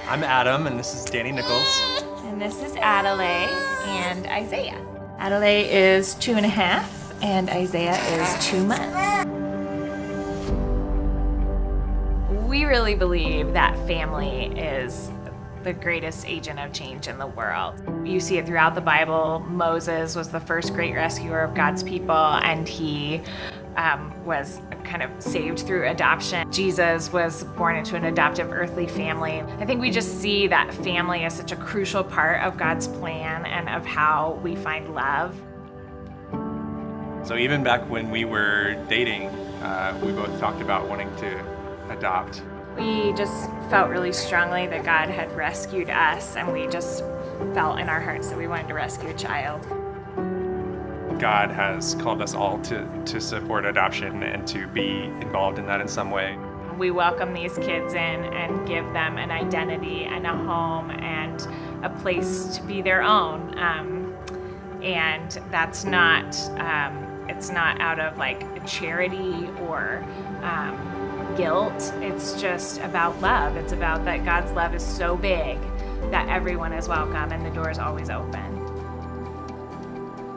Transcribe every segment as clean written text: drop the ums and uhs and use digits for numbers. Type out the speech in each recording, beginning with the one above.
I'm Adam, and this is Danny Nichols. And this is Adelaide and Isaiah. Adelaide is 2.5, and Isaiah is 2 months. We really believe that family is the greatest agent of change in the world. You see it throughout the Bible. Moses was the first great rescuer of God's people, and he was kind of saved through adoption. Jesus was born into an adoptive earthly family. I think we just see that family as such a crucial part of God's plan and of how we find love. So even back when we were dating, we both talked about wanting to adopt. We just felt really strongly that God had rescued us, and we just felt in our hearts that we wanted to rescue a child. God has called us all to support adoption and to be involved in that in some way. We welcome these kids in and give them an identity and a home and a place to be their own. And that's not, it's not out of like charity or guilt. It's just about love. It's about that God's love is so big that everyone is welcome and the door is always open.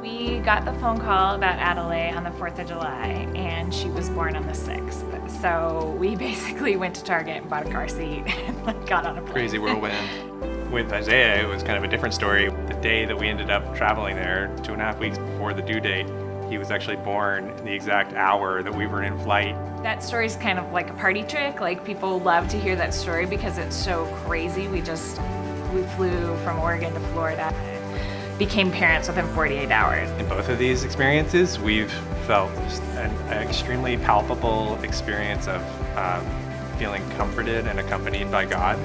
We got the phone call about Adelaide on the 4th of July, and she was born on the 6th. So we basically went to Target and bought a car seat and got on a plane. Crazy whirlwind. With Isaiah, it was kind of a different story. The day that we ended up traveling there, 2.5 weeks before the due date, he was actually born the exact hour that we were in flight. That story's kind of like a party trick. Like, people love to hear that story because it's so crazy. We flew from Oregon to Florida, became parents within 48 hours. In both of these experiences, we've felt just an extremely palpable experience of feeling comforted and accompanied by God.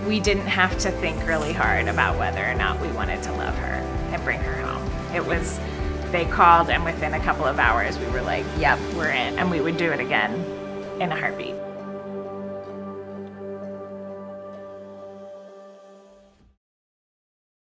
We didn't have to think really hard about whether or not we wanted to love her and bring her home. It was, they called, and within a couple of hours we were like, yep, we're in, and we would do it again in a heartbeat.